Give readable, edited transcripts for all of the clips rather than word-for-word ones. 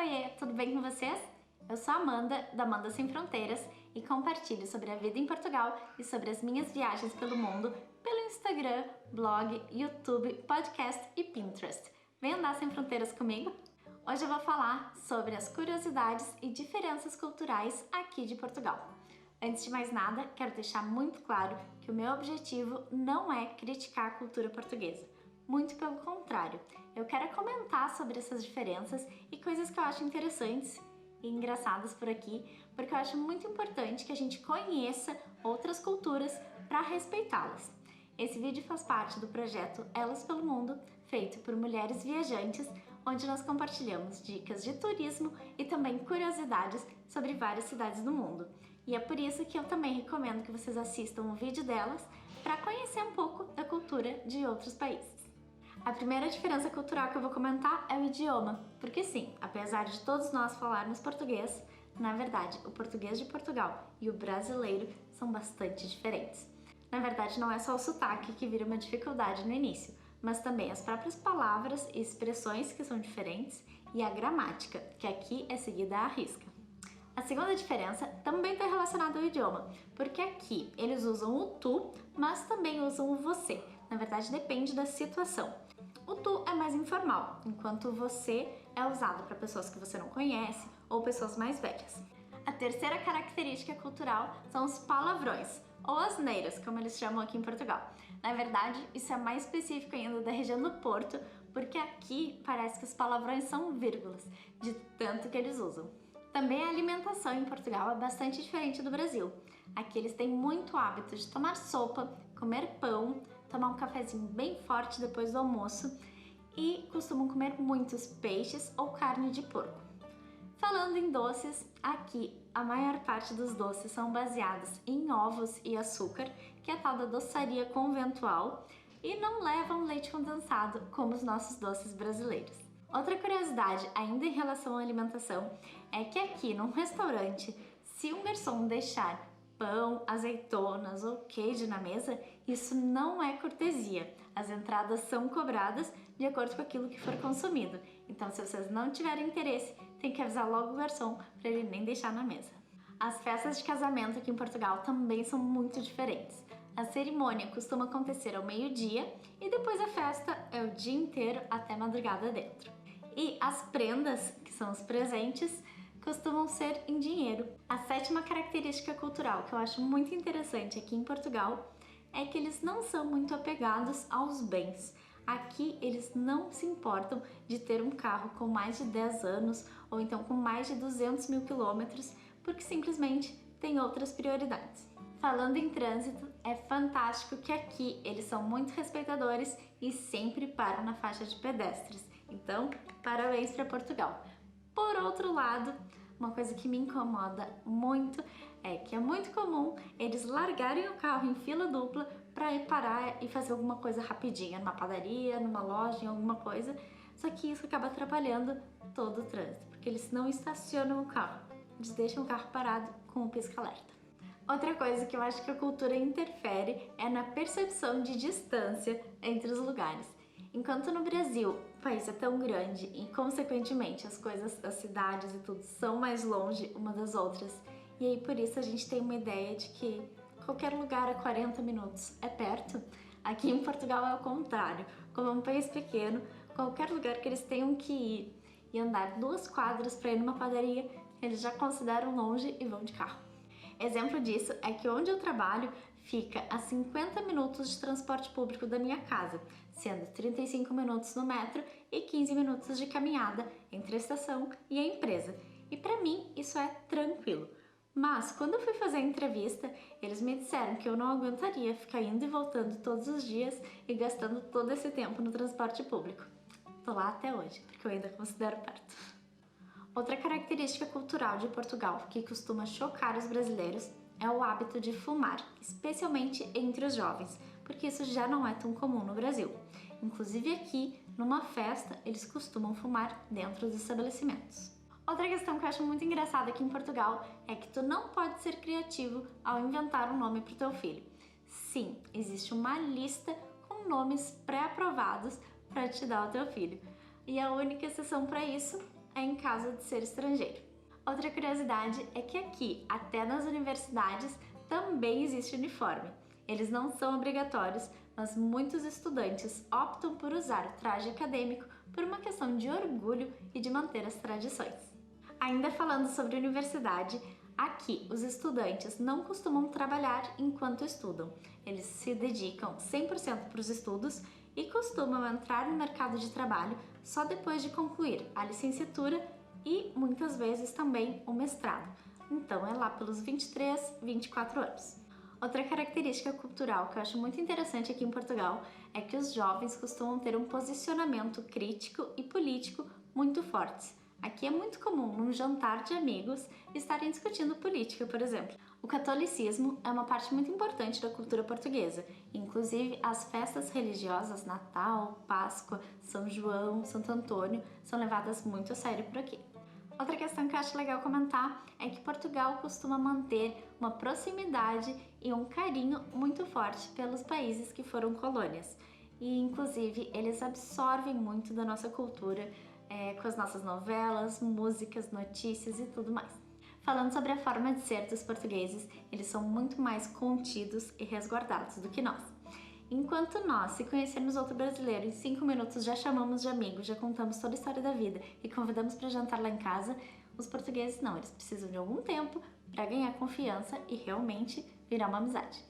Oiê, tudo bem com vocês? Eu sou a Amanda, da Amanda Sem Fronteiras, e compartilho sobre a vida em Portugal e sobre as minhas viagens pelo mundo pelo Instagram, blog, YouTube, podcast e Pinterest. Vem andar sem fronteiras comigo? Hoje eu vou falar sobre as curiosidades e diferenças culturais aqui de Portugal. Antes de mais nada, quero deixar muito claro que o meu objetivo não é criticar a cultura portuguesa. Muito pelo contrário, eu quero comentar sobre essas diferenças e coisas que eu acho interessantes e engraçadas por aqui, porque eu acho muito importante que a gente conheça outras culturas para respeitá-las. Esse vídeo faz parte do projeto Elas pelo Mundo, feito por mulheres viajantes, onde nós compartilhamos dicas de turismo e também curiosidades sobre várias cidades do mundo. E é por isso que eu também recomendo que vocês assistam o vídeo delas para conhecer um pouco da cultura de outros países. A primeira diferença cultural que eu vou comentar é o idioma, porque sim, apesar de todos nós falarmos português, na verdade, o português de Portugal e o brasileiro são bastante diferentes. Na verdade, não é só o sotaque que vira uma dificuldade no início, mas também as próprias palavras e expressões que são diferentes e a gramática, que aqui é seguida à risca. A segunda diferença também está relacionada ao idioma, porque aqui eles usam o tu, mas também usam o você. Na verdade, depende da situação. O tu é mais informal, enquanto o você é usado para pessoas que você não conhece ou pessoas mais velhas. A terceira característica cultural são os palavrões, ou asneiras, como eles chamam aqui em Portugal. Na verdade, isso é mais específico ainda da região do Porto, porque aqui parece que os palavrões são vírgulas, de tanto que eles usam. Também a alimentação em Portugal é bastante diferente do Brasil. Aqui eles têm muito hábito de tomar sopa, comer pão, tomar um cafezinho bem forte depois do almoço e costumam comer muitos peixes ou carne de porco. Falando em doces, aqui a maior parte dos doces são baseados em ovos e açúcar, que é a tal da doçaria conventual, e não levam leite condensado como os nossos doces brasileiros. Outra curiosidade, ainda em relação à alimentação, é que aqui num restaurante, se um garçom deixar pão, azeitonas ou queijo na mesa, isso não é cortesia. As entradas são cobradas de acordo com aquilo que for consumido. Então, se vocês não tiverem interesse, tem que avisar logo o garçom para ele nem deixar na mesa. As festas de casamento aqui em Portugal também são muito diferentes. A cerimônia costuma acontecer ao meio-dia e depois a festa é o dia inteiro até madrugada dentro. E as prendas, que são os presentes, costumam ser em dinheiro. A sétima característica cultural que eu acho muito interessante aqui em Portugal é que eles não são muito apegados aos bens. Aqui eles não se importam de ter um carro com mais de 10 anos ou então com mais de 200 mil quilômetros, porque simplesmente tem outras prioridades. Falando em trânsito, é fantástico que aqui eles são muito respeitadores e sempre param na faixa de pedestres. Então, parabéns para Portugal. Por outro lado, uma coisa que me incomoda muito é que é muito comum eles largarem o carro em fila dupla para ir parar e fazer alguma coisa rapidinha, numa padaria, numa loja, em alguma coisa. Só que isso acaba atrapalhando todo o trânsito, porque eles não estacionam o carro, eles deixam o carro parado com o pisca-alerta. Outra coisa que eu acho que a cultura interfere é na percepção de distância entre os lugares. Enquanto no Brasil o país é tão grande e, consequentemente, as coisas, as cidades e tudo são mais longe uma das outras, e aí por isso a gente tem uma ideia de que qualquer lugar a 40 minutos é perto, aqui em Portugal é o contrário. Como é um país pequeno, qualquer lugar que eles tenham que ir e andar 2 quadras para ir numa padaria, eles já consideram longe e vão de carro. Exemplo disso é que onde eu trabalho fica a 50 minutos de transporte público da minha casa, sendo 35 minutos no metro e 15 minutos de caminhada entre a estação e a empresa. E para mim isso é tranquilo. Mas quando eu fui fazer a entrevista, eles me disseram que eu não aguentaria ficar indo e voltando todos os dias e gastando todo esse tempo no transporte público. Tô lá até hoje, porque eu ainda considero perto. Outra característica cultural de Portugal que costuma chocar os brasileiros é o hábito de fumar, especialmente entre os jovens, porque isso já não é tão comum no Brasil. Inclusive aqui, numa festa, eles costumam fumar dentro dos estabelecimentos. Outra questão que eu acho muito engraçada aqui em Portugal é que tu não pode ser criativo ao inventar um nome para o teu filho. Sim, existe uma lista com nomes pré-aprovados para te dar ao teu filho. E a única exceção para isso em caso de ser estrangeiro. Outra curiosidade é que aqui, até nas universidades, também existe uniforme. Eles não são obrigatórios, mas muitos estudantes optam por usar traje acadêmico por uma questão de orgulho e de manter as tradições. Ainda falando sobre universidade, aqui os estudantes não costumam trabalhar enquanto estudam. Eles se dedicam 100% para os estudos e costumam entrar no mercado de trabalho só depois de concluir a licenciatura e muitas vezes também o mestrado. Então é lá pelos 23, 24 anos. Outra característica cultural que eu acho muito interessante aqui em Portugal é que os jovens costumam ter um posicionamento crítico e político muito fortes. Aqui é muito comum, num jantar de amigos, estarem discutindo política, por exemplo. O catolicismo é uma parte muito importante da cultura portuguesa. Inclusive, as festas religiosas, Natal, Páscoa, São João, Santo Antônio, são levadas muito a sério por aqui. Outra questão que eu acho legal comentar é que Portugal costuma manter uma proximidade e um carinho muito forte pelos países que foram colônias. E, inclusive, eles absorvem muito da nossa cultura com as nossas novelas, músicas, notícias e tudo mais. Falando sobre a forma de ser dos portugueses, eles são muito mais contidos e resguardados do que nós. Enquanto nós, se conhecermos outro brasileiro em 5 minutos, já chamamos de amigo, já contamos toda a história da vida e convidamos para jantar lá em casa, os portugueses não, eles precisam de algum tempo para ganhar confiança e realmente virar uma amizade.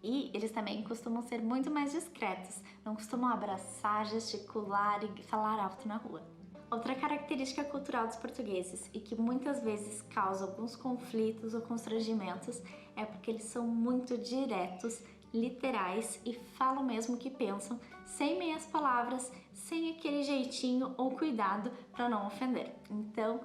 E eles também costumam ser muito mais discretos, não costumam abraçar, gesticular e falar alto na rua. Outra característica cultural dos portugueses e que muitas vezes causa alguns conflitos ou constrangimentos é porque eles são muito diretos, literais e falam mesmo o que pensam, sem meias palavras, sem aquele jeitinho ou cuidado para não ofender. Então,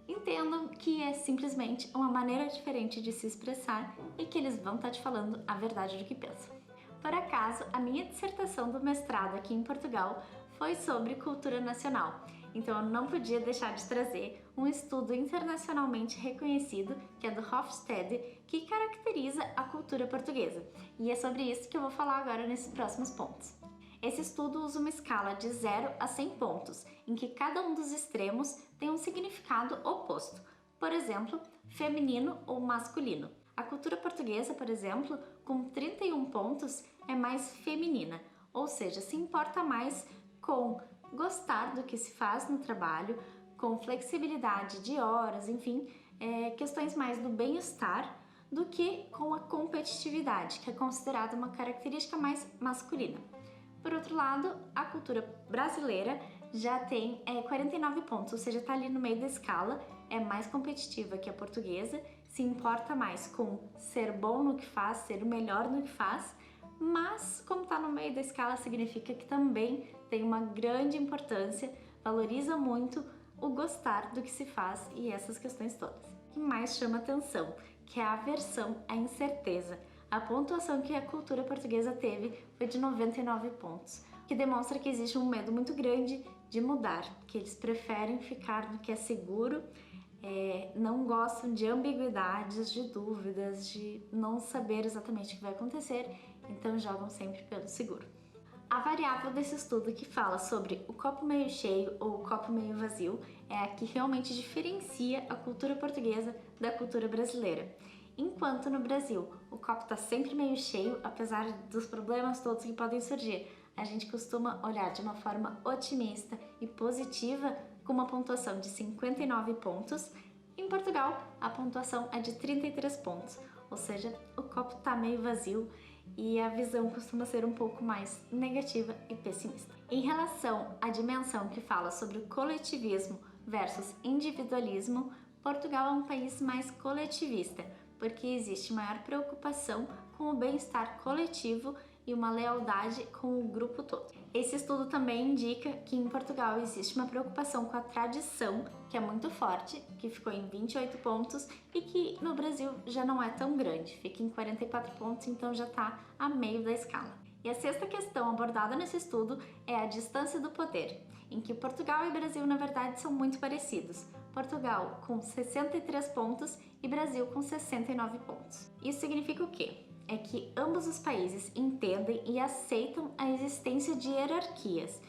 entendam que é simplesmente uma maneira diferente de se expressar e que eles vão estar te falando a verdade do que pensam. Por acaso, a minha dissertação do mestrado aqui em Portugal foi sobre cultura nacional. Então eu não podia deixar de trazer um estudo internacionalmente reconhecido, que é do Hofstede, que caracteriza a cultura portuguesa. E é sobre isso que eu vou falar agora nesses próximos pontos. Esse estudo usa uma escala de 0 a 100 pontos, em que cada um dos extremos tem um significado oposto. Por exemplo, feminino ou masculino. A cultura portuguesa, por exemplo, com 31 pontos, é mais feminina, ou seja, se importa mais com gostar do que se faz no trabalho, com flexibilidade de horas, enfim, questões mais do bem-estar do que com a competitividade, que é considerada uma característica mais masculina. Por outro lado, a cultura brasileira já tem 49 pontos, ou seja, está ali no meio da escala, é mais competitiva que a portuguesa, se importa mais com ser bom no que faz, ser o melhor no que faz, mas como está no meio da escala significa que também tem uma grande importância, valoriza muito o gostar do que se faz e essas questões todas. O que mais chama atenção, que é a aversão à incerteza. A pontuação que a cultura portuguesa teve foi de 99 pontos, o que demonstra que existe um medo muito grande de mudar, que eles preferem ficar no que é seguro, não gostam de ambiguidades, de dúvidas, de não saber exatamente o que vai acontecer, então jogam sempre pelo seguro. A variável desse estudo que fala sobre o copo meio cheio ou o copo meio vazio é a que realmente diferencia a cultura portuguesa da cultura brasileira. Enquanto no Brasil o copo está sempre meio cheio, apesar dos problemas todos que podem surgir, a gente costuma olhar de uma forma otimista e positiva com uma pontuação de 59 pontos. Em Portugal, a pontuação é de 33 pontos, ou seja, o copo está meio vazio e a visão costuma ser um pouco mais negativa e pessimista. Em relação à dimensão que fala sobre o coletivismo versus individualismo, Portugal é um país mais coletivista, porque existe maior preocupação com o bem-estar coletivo e uma lealdade com o grupo todo. Esse estudo também indica que em Portugal existe uma preocupação com a tradição, que é muito forte, que ficou em 28 pontos, e que no Brasil já não é tão grande, fica em 44 pontos, então já está a meio da escala. E a sexta questão abordada nesse estudo é a distância do poder, em que Portugal e Brasil, na verdade, são muito parecidos. Portugal com 63 pontos e Brasil com 69 pontos. Isso significa o quê? É que ambos os países entendem e aceitam a existência de hierarquias,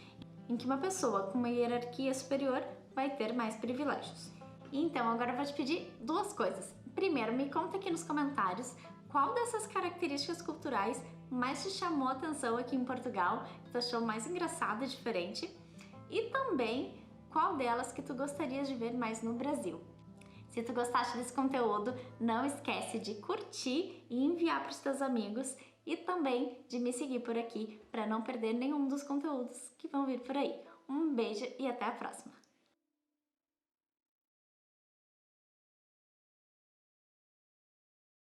em que uma pessoa com uma hierarquia superior vai ter mais privilégios. Então, agora eu vou te pedir duas coisas. Primeiro, me conta aqui nos comentários qual dessas características culturais mais te chamou a atenção aqui em Portugal, que tu achou mais engraçado e diferente, e também qual delas que tu gostarias de ver mais no Brasil. Se tu gostaste desse conteúdo, não esquece de curtir e enviar para os teus amigos e também de me seguir por aqui para não perder nenhum dos conteúdos que vão vir por aí. Um beijo e até a próxima!